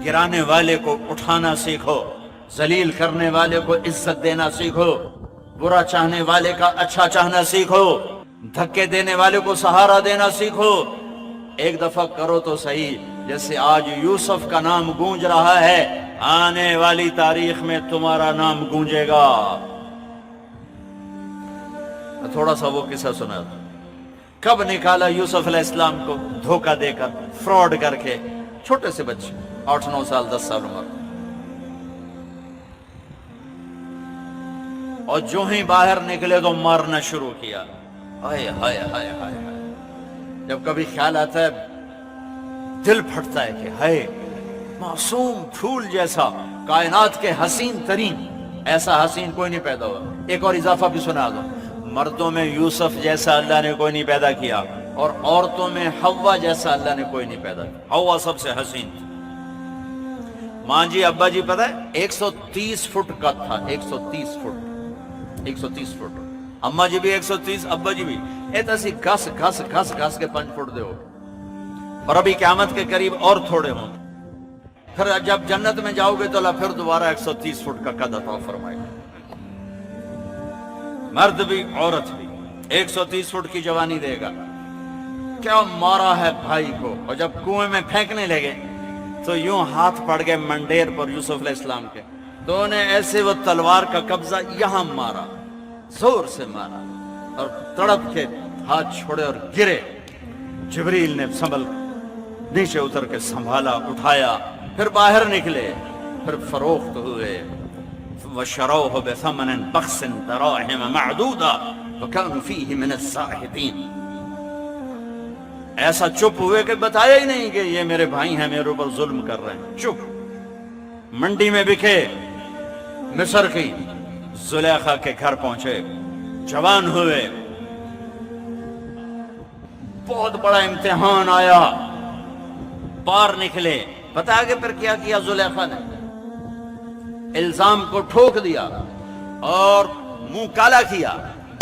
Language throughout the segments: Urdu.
گرانے والے کو اٹھانا سیکھو، ذلیل کرنے والے کو عزت دینا سیکھو، برا چاہنے والے کا اچھا چاہنا سیکھو، دھکے دینے والے کو سہارا دینا سیکھو۔ ایک دفعہ کرو تو صحیح، جیسے آج یوسف کا نام گونج رہا ہے، آنے والی تاریخ میں تمہارا نام گونجے گا۔ تھوڑا سا وہ قصہ سنا تھا، کب نکالا یوسف علیہ السلام کو دھوکہ دے کر، فراڈ کر کے، چھوٹے سے بچے 8-9 سال 10 سال عمر، اور جو ہی باہر نکلے تو مارنا شروع کیا۔ ہائے ہائے ہائے ہائے ہائے، جب کبھی خیال آتا ہے دل پھٹتا ہے کہ ہائے، معصوم پھول جیسا، کائنات کے حسین ترین، ایسا حسین کوئی نہیں پیدا ہوا۔ ایک اور اضافہ بھی سنا دو، مردوں میں یوسف جیسا اللہ نے کوئی نہیں پیدا کیا، اور عورتوں میں حوا جیسا اللہ نے کوئی نہیں پیدا کیا۔ حوا سب سے حسین تھی۔ ماں جی ابا جی پتہ ہے 130 فٹ کا تھا، 130 فٹ، 130 فٹ۔ اماں جی بھی 130، ابا جی بھی ایسا سی گھس گھس گھس گھس کے 5 فٹ دے ہو، اور ابھی قیامت کے قریب اور تھوڑے ہوں۔ پھر جب جنت میں جاؤ گے تو اللہ پھر دوبارہ 130 فٹ کا قد عطا فرمائے گا۔ مرد بھی عورت بھی 130 فٹ کی جوانی دے گا۔ کیا مارا ہے بھائی کو، اور جب کنویں میں پھینکنے لگے تو یوں ہاتھ پڑ گئے منڈیر پر یوسف علیہ السلام کے، تو انہیں ایسے وہ تلوار کا قبضہ یہاں مارا، زور سے مارا، اور تڑپ کے ہاتھ چھوڑے اور گرے۔ جبریل نے سنبھل نیچے اتر کے سنبھالا، اٹھایا، پھر باہر نکلے، پھر فروخت ہوئے۔ وَشَرَوْهُ بِثَمَنٍ بَخْسٍ دَرَاهِمَ مَعْدُودَةٍ وَكَانُوا فِيهِ مِنَ الزَّاهِدِينَ۔ ایسا چپ ہوئے کہ بتایا ہی نہیں کہ یہ میرے بھائی ہیں، میرے اوپر ظلم کر رہے ہیں، چپ۔ منڈی میں بکے، مصر کی زلیخا کے گھر پہنچے، جوان ہوئے، بہت بڑا امتحان آیا، پار نکلے۔ پتہ ہے کہ پھر کیا کیا زلیخا نے؟ الزام کو ٹھوک دیا اور منہ کالا کیا،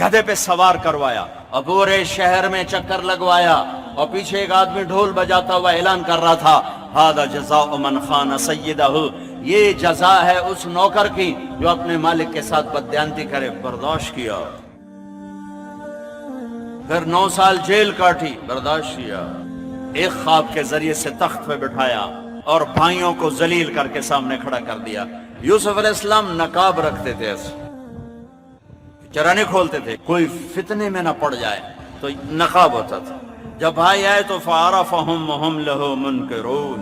گدھے پہ سوار کروایا اور پورے شہر میں چکر لگوایا، اور پیچھے ایک آدمی ڈھول بجاتا ہوا اعلان کر رہا تھا، ھذا جزاء من خان سیدہ، یہ جزا ہے اس نوکر کی جو اپنے مالک کے ساتھ بددیانتی کرے۔ برداشت کیا، پھر 9 سال جیل کاٹی، برداشت کیا۔ ایک خواب کے ذریعے سے تخت پہ بٹھایا اور بھائیوں کو ذلیل کر کے سامنے کھڑا کر دیا۔ یوسف علیہ السلام نقاب رکھتے تھے، ایسے چہرہ نہیں کھولتے تھے، کوئی فتنے میں نہ پڑ جائے، تو نقاب ہوتا تھا۔ جب بھائی آئے تو فَعَرَفَهُمْ وَهُمْ لَهُ مُنْكِرُونَ،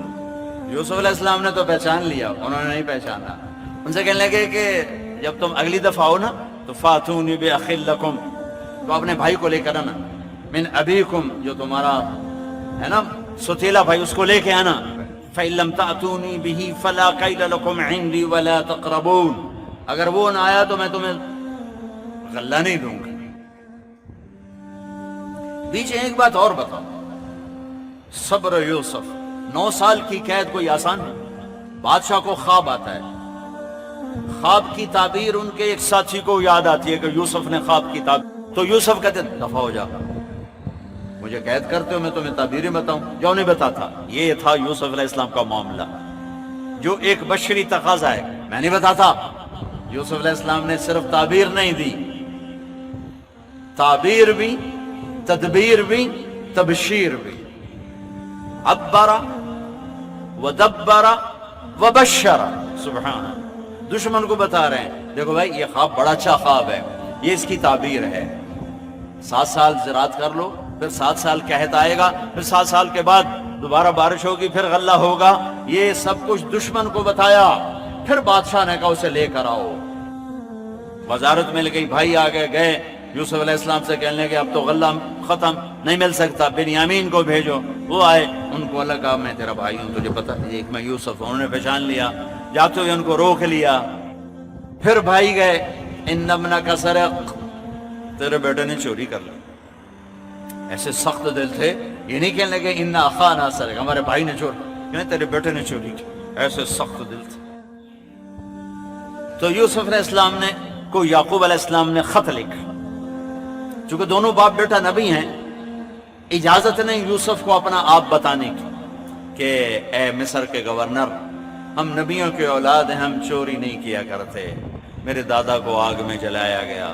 یوسف علیہ السلام نے تو پہچان لیا، انہوں نے نہیں پہچانا۔ ان سے کہنے لگے کہ جب تم اگلی دفعہ آؤ نا تو فَاتُونِي بِأَخٍ لَكُمْ، تو اپنے بھائی کو لے کر آنا، مِنْ أَبِيكُمْ، جو تمہارا ہے نا ستیلا بھائی، اس کو لے کے آنا۔ فَإِن لَمْ تَأْتُونِي بِهِ فَلَا كَيْلَ لَكُمْ عِنْدِي وَلَا تَقْرَبُونَ، اگر وہ نہ آیا تو میں تمہیں غلہ نہیں دوں گا۔ بیچ ایک بات اور بتاؤ، صبر یوسف، 9 سال کی قید کوئی آسان نہیں۔ بادشاہ کو خواب آتا ہے، خواب کی تعبیر ان کے ایک ساتھی کو یاد آتی ہے کہ یوسف نے خواب کی تعبیر، تو یوسف کہتے دفع ہو جا، مجھے قید کرتے ہو، میں تمہیں تعبیریں بتاؤں، جو نہیں بتاتا۔ یہ تھا یوسف علیہ السلام کا معاملہ، جو ایک بشری تقاضا ہے، میں نہیں بتاتا۔ یوسف علیہ السلام نے صرف تعبیر نہیں دی، تعبیر بھی، تدبیر بھی، تبشیر بھی۔ عبر ودبر وبشر، سبحان اللہ۔ دشمن کو بتا رہے ہیں دیکھو بھائی یہ خواب بڑا اچھا خواب ہے، یہ اس کی تعبیر ہے، 7 سال زراعت کر لو، پھر 7 سال قحط آئے گا، پھر 7 سال کے بعد دوبارہ بارش ہوگی، پھر غلہ ہوگا۔ یہ سب کچھ دشمن کو بتایا۔ پھر بادشاہ نے کہا اسے لے کر آؤ۔ وزارت مل گئی، بھائی آگے گئے، یوسف علیہ السلام سے کہنے لگے اب تو غلہ ختم، نہیں مل سکتا، بنیامین کو بھیجو۔ وہ آئے، ان کو اللہ کہا میں تیرا بھائی ہوں، تجھے پتہ ہے ایک میں یوسف ہوں۔ انہوں نے پہچان لیا، جاتے ہوئے ان کو روک لیا۔ پھر بھائی گئے، ان ابنک سرق، تیرے بیٹے نے چوری کر لی۔ ایسے سخت دل تھے، یہ نہیں کہنے لگے ان اخانا سرق، ہمارے بھائی نے چوری، کہنے تیرے بیٹے نے چوری کی، ایسے سخت دل تھے۔ تو یوسف علیہ السلام نے کو یعقوب علیہ السلام نے خط لکھا، چونکہ دونوں باپ بیٹا نبی ہیں، اجازت نہیں یوسف کو اپنا آپ بتانے کی کہ اے مصر کے گورنر، ہم نبیوں کے اولاد ہیں، ہم چوری نہیں کیا کرتے۔ میرے دادا کو آگ میں جلایا گیا،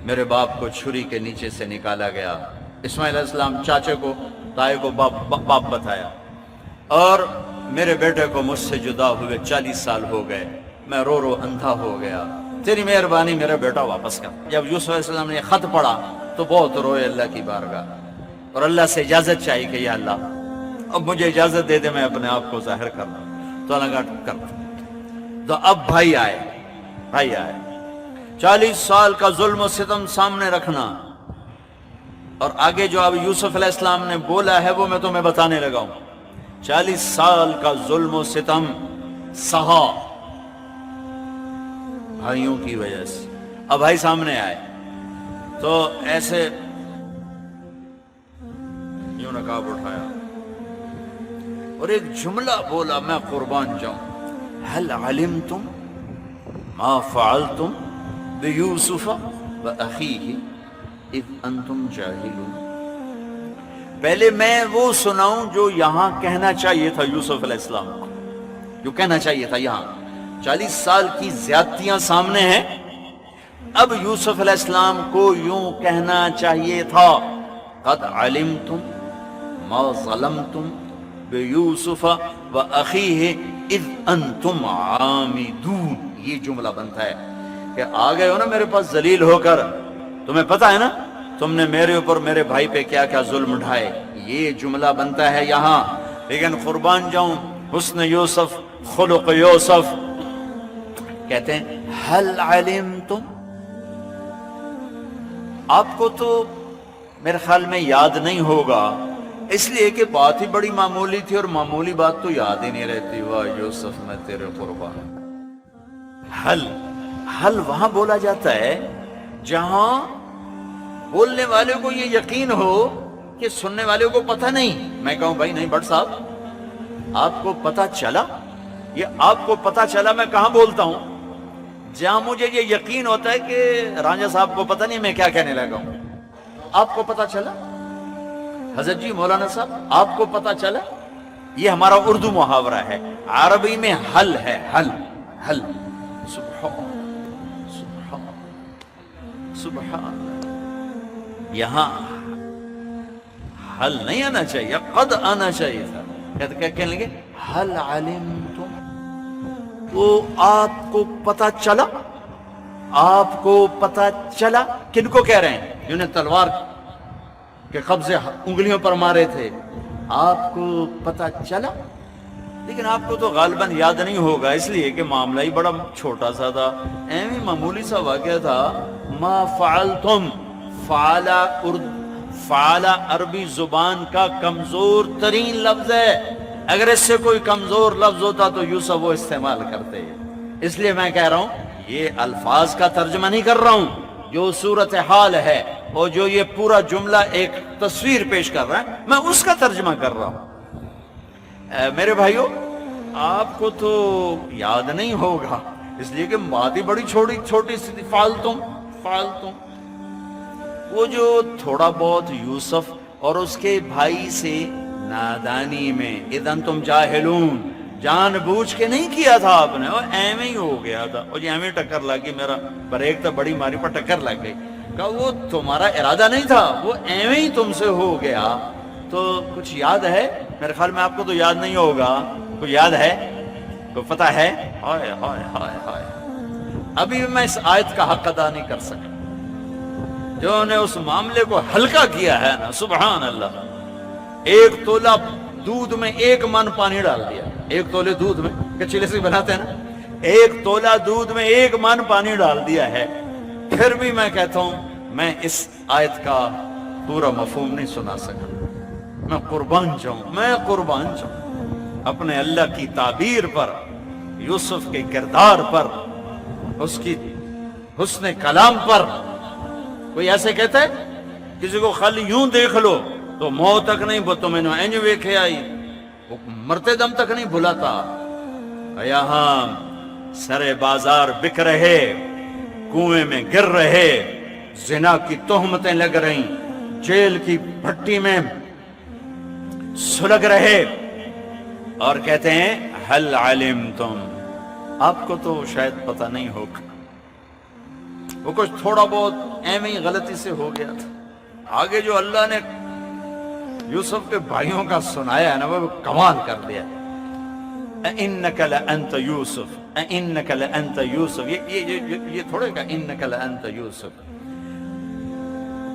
میرے باپ کو چھری کے نیچے سے نکالا گیا، اسماعیل علیہ السلام چاچے کو تائے کو باپ بتایا، اور میرے بیٹے کو مجھ سے جدا ہوئے 40 سال ہو گئے، میں رو رو اندھا ہو گیا، تیری مہربانی میرا بیٹا واپس کر۔ جب یوسف علیہ السلام نے یہ خط پڑھا تو بہت روئے اللہ کی بارگاہ، اور اللہ سے اجازت چاہیے کہ یا اللہ اب مجھے اجازت دے دے، میں اپنے آپ کو ظاہر کرنا۔ تو اللہ کر، تو اب بھائی آئے 40 سال کا ظلم و ستم سامنے رکھنا، اور آگے جو اب یوسف علیہ السلام نے بولا ہے وہ میں تمہیں بتانے لگا ہوں۔ 40 سال کا ظلم و ستم سہا بھائیوں کی وجہ سے۔ اب بھائی سامنے آئے تو ایسے یوں نقاب اٹھایا اور ایک جملہ بولا، میں قربان جاؤں، هل علمتم ما فعلتم بیوسف واخیہ اذ انتم جاہلون۔ پہلے میں وہ سناؤں جو یہاں کہنا چاہیے تھا یوسف علیہ السلام کو، جو کہنا چاہیے تھا یہاں۔ 40 سال کی زیادتیاں سامنے ہیں، اب یوسف علیہ السلام کو یوں کہنا چاہیے تھا، قد علمتم ما ظلمتم بیوسف واخیہ اذ انتم عامدون۔ یہ جملہ بنتا ہے کہ آ گئے ہو نا میرے پاس ذلیل ہو کر، تمہیں پتا ہے نا تم نے میرے اوپر میرے بھائی پہ کیا کیا ظلم اٹھائے، یہ جملہ بنتا ہے یہاں۔ لیکن قربان جاؤں حسن یوسف، خلق یوسف، کہتے ہیں هل علمتم۔ آپ کو تو میرے خیال میں یاد نہیں ہوگا، اس لیے کہ بات ہی بڑی معمولی تھی، اور معمولی بات تو یاد ہی نہیں رہتی۔ واہ یوسف میں تیرے قربان۔ حل وہاں بولا جاتا ہے جہاں بولنے والے کو یہ یقین ہو کہ سننے والے کو پتہ نہیں۔ میں کہوں بھائی نہیں بٹ صاحب آپ کو پتہ چلا، یہ آپ کو پتہ چلا میں کہاں بولتا ہوں جہاں مجھے یہ یقین ہوتا ہے کہ رانجھا صاحب کو پتہ نہیں میں کیا کہنے لگا ہوں۔ آپ کو پتہ چلا حضرت جی، مولانا صاحب آپ کو پتہ چلا، یہ ہمارا اردو محاورہ ہے، عربی میں حل ہے، حل۔ سبحان یہاں حل نہیں آنا چاہیے، قد آنا چاہیے تھا۔ کیا کہنے لگے حل علمتم، تو آپ کو پتہ چلا، آپ کو پتہ چلا، کن کو کہہ رہے ہیں؟ جنہیں تلوار کے قبضے انگلیوں پر مارے تھے، آپ کو پتہ چلا۔ لیکن آپ کو تو غالباً یاد نہیں ہوگا، اس لیے کہ معاملہ ہی بڑا چھوٹا سا تھا، ایویں معمولی سا واقعہ تھا۔ ما فعلتم، فعل عربی زبان کا کمزور ترین لفظ ہے، اگر اس سے کوئی کمزور لفظ ہوتا تو یوسف وہ استعمال کرتے۔ اس لیے میں کہہ رہا ہوں یہ الفاظ کا ترجمہ نہیں کر رہا ہوں، جو صورتحال ہے اور جو یہ پورا جملہ ایک تصویر پیش کر رہا ہے میں اس کا ترجمہ کر رہا ہوں۔ میرے بھائیو آپ کو تو یاد نہیں ہوگا، اس لیے کہ بات ہی بڑی چھوٹی سی تھی، فعلتم۔ وہ جو تھوڑا بہت یوسف اور اس کے بھائی سے نادانی میں اذ انتم جاہلون، جان بوجھ کے نہیں کیا تھا آپ نے، وہ ایویں ہی ہو گیا تھا، اور ایویں ٹکر لگ گئی، میرا بریک تو بڑی ماری پر ٹکر لگ گئی، کہ وہ تمہارا ارادہ نہیں تھا، وہ ایویں ہی تم سے ہو گیا۔ تو کچھ یاد ہے؟ میرے خیال میں آپ کو تو یاد نہیں ہوگا، کوئی یاد ہے، کوئی پتہ ہے؟ ہائے ہائے ہائے ہائے، ابھی میں اس آیت کا حق ادا نہیں کر سکا، جو نے اس معاملے کو ہلکا کیا ہے نا، سبحان اللہ۔ 1 تولہ دودھ میں 1 من پانی ڈال دیا، 1 تولے دودھ میں، کچی لسی بناتے ہیں نا، 1 تولہ دودھ میں 1 من پانی ڈال دیا ہے۔ پھر بھی میں کہتا ہوں میں اس آیت کا پورا مفہوم نہیں سنا سکا، میں قربان جاؤں اپنے اللہ کی تعبیر پر، یوسف کے کردار پر، اس کی حسن کلام پر۔ کوئی ایسے کہتا ہے کسی کو خالی یوں دیکھ لو تو موت تک نہیں، تو میں نے اینج ویکھے آئی، وہ مرتے دم تک نہیں بھلاتا۔ یہاں سرے بازار بک رہے، کنویں میں گر رہے، زنا کی تہمتیں لگ رہی، جیل کی بھٹی میں سلگ رہے، اور کہتے ہیں هل علمتم، آپ کو تو شاید پتہ نہیں ہوگا، وہ کچھ تھوڑا بہت ایویں ہی غلطی سے ہو گیا تھا. آگے جو اللہ نے یوسف کے بھائیوں کا سنایا ہے نا وہ کمال کر دیا. اِنَّكَ لَأَنْتَ يُوسُف، اِنَّكَ لَأَنْتَ يُوسُف، یہ تھوڑے کا اِنَّكَ لَأَنْتَ يُوسُف.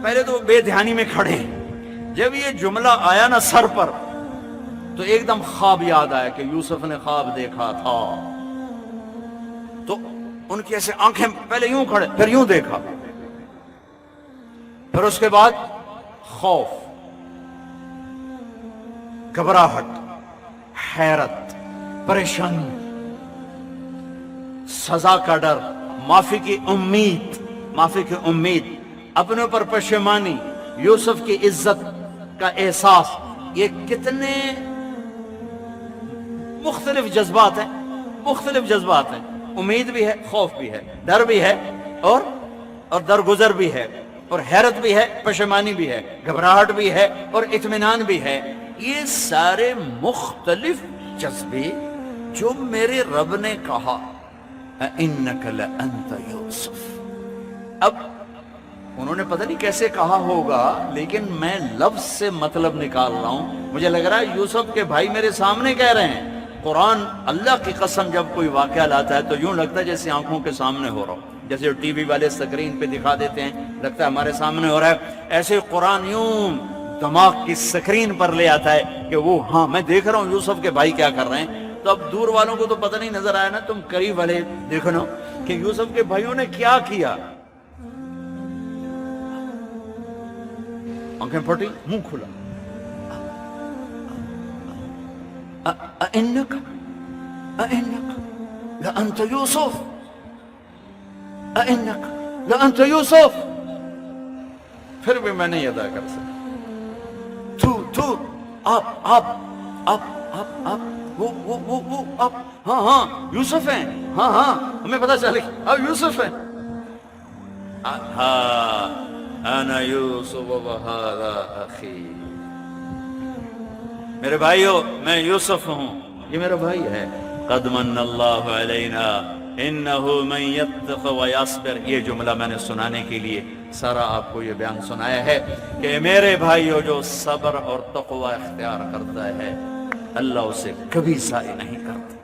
پہلے تو وہ بے دھیانی میں کھڑے ہیں، جب یہ جملہ آیا نا سر پر تو ایک دم خواب یاد آیا کہ یوسف نے خواب دیکھا تھا. تو ان کی ایسے آنکھیں پہلے یوں کھڑے پھر یوں دیکھا، پھر اس کے بعد خوف، گھبراہٹ، حیرت، پریشانی، سزا کا ڈر، معافی کی امید، اپنے اوپر پشیمانی، یوسف کی عزت کا احساس. یہ کتنے مختلف جذبات ہیں. امید بھی ہے، خوف بھی ہے، ڈر بھی ہے اور درگزر بھی ہے، اور حیرت بھی ہے، پشیمانی بھی ہے، گھبراہٹ بھی ہے اور اطمینان بھی ہے. یہ سارے مختلف جذبے جو میرے رب نے کہا اِنَّكَ لَأَنْتَ يُوسُف. اب انہوں نے پتہ نہیں کیسے کہا ہوگا، لیکن میں لفظ سے مطلب نکال رہا ہوں. مجھے لگ رہا ہے یوسف کے بھائی میرے سامنے کہہ رہے ہیں. قرآن اللہ کی قسم جب کوئی واقعہ لاتا ہے تو یوں لگتا ہے جیسے آنکھوں کے سامنے ہو رہا ہو، جیسے ٹی وی والے سکرین پہ دکھا دیتے ہیں لگتا ہے ہمارے سامنے ہو رہا ہے. ایسے قرآن یوں دماغ کی سکرین پر لے آتا ہے کہ وہ ہاں میں دیکھ رہا ہوں یوسف کے بھائی کیا کر رہے ہیں. تو اب دور والوں کو تو پتہ نہیں نظر آیا نا، تم قریب والے دیکھنا کہ یوسف کے بھائیوں نے کیا کیا. آنکھیں پھٹی، منہ کھلا. اِنَّكَ لَأَنْتَ يُوسُف، اِنَّكَ لَأَنْتَ يُوسُف. پھر بھی میں نہیں ادا کر سکتا. تو آپ وہ آپ ہاں یوسف ہیں، ہاں ہمیں پتہ چلے آپ یوسف ہیں. ہاں انا یوسف وہذا اخی. میرے بھائیو میں یوسف ہوں، یہ میرا بھائی ہے. قد من اللہ علینا انہ من یتق ویصبر. یہ جملہ میں نے سنانے کے لیے سارا آپ کو یہ بیان سنایا ہے کہ میرے بھائیو جو صبر اور تقوی اختیار کرتا ہے اللہ اسے کبھی ضائع نہیں کرتا.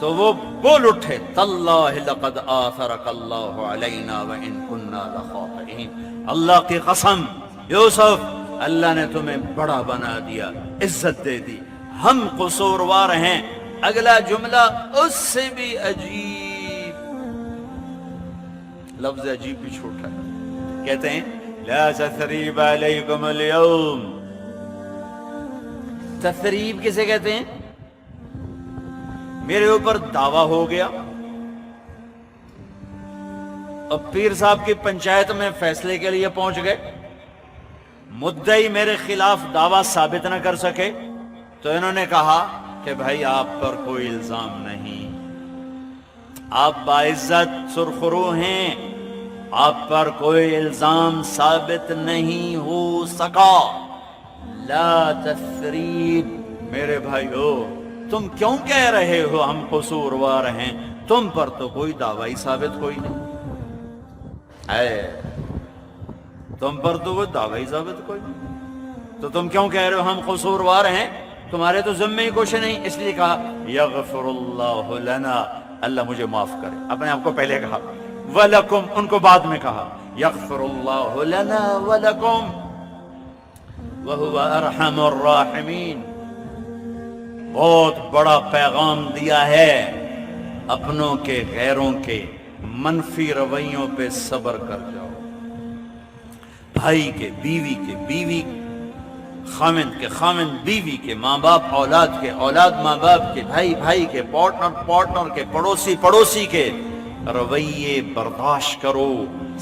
تو وہ بول اٹھے تاللہ لقد آثرک اللہ علینا وان کنا لخاطئین. اللہ کی قسم یوسف اللہ نے تمہیں بڑا بنا دیا، عزت دے دی، ہم قصوروار ہیں. اگلا جملہ اس سے بھی عجیب، لفظ عجیب بھی چھوٹا ہے. کہتے ہیں لا تثریب علیکم اليوم. تثریب کسے کہتے ہیں؟ میرے اوپر دعویٰ ہو گیا اور پیر صاحب کی پنچایت میں فیصلے کے لیے پہنچ گئے، مدعی میرے خلاف دعویٰ ثابت نہ کر سکے تو انہوں نے کہا کہ بھائی آپ پر کوئی الزام نہیں، آپ باعزت سرخرو ہیں، آپ پر کوئی الزام ثابت نہیں ہو سکا. لا تثریب. میرے بھائیو تم کیوں کہہ رہے ہو ہم قصوروار ہیں؟ تم پر تو کوئی دعوی ثابت کوئی نہیں ہے، تم پر تو وہ دعوی ثابت کوئی نہیں، تو تم کیوں کہہ رہے ہو ہم قصوروار ہیں؟ تمہارے تو ذمے ہی کچھ نہیں. اس لیے کہا یغفر اللہ لنا، اللہ مجھے معاف کرے. اپنے آپ کو پہلے کہا وَلَكُمْ، ان کو بعد میں کہا یغفر اللہ لنا وَلَكُمْ وَهُوَ أَرْحَمُ الرَّاحِمِينَ. بہت بڑا پیغام دیا ہے اپنوں کے غیروں کے منفی رویوں پہ صبر کر جاؤ. بھائی کے بیوی کے، بیوی خامند کے، خامند بیوی کے، ماں باپ اولاد کے، اولاد ماں باپ کے، بھائی بھائی کے، پارٹنر کے، پڑوسی کے رویے برداشت کرو،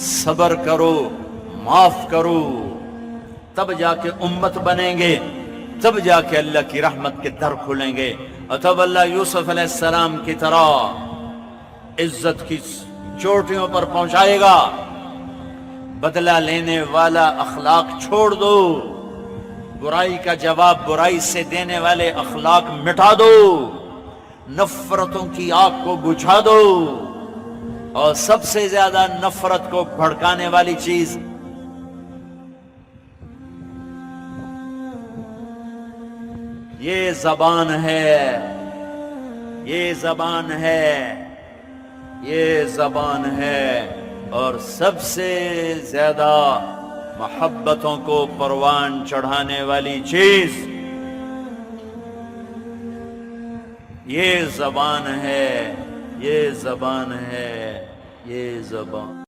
صبر کرو، معاف کرو. تب جا کے امت بنیں گے، تب جا کے اللہ کی رحمت کے در کھلیں گے، اور تب اللہ یوسف علیہ السلام کی طرح عزت کی چوٹیوں پر پہنچائے گا. بدلہ لینے والا اخلاق چھوڑ دو، برائی کا جواب برائی سے دینے والے اخلاق مٹا دو، نفرتوں کی آگ کو بجھا دو، اور سب سے زیادہ نفرت کو بھڑکانے والی چیز یہ زبان ہے، یہ زبان ہے، یہ زبان ہے، اور سب سے زیادہ محبتوں کو پروان چڑھانے والی چیز یہ زبان ہے، یہ زبان ہے، یہ زبان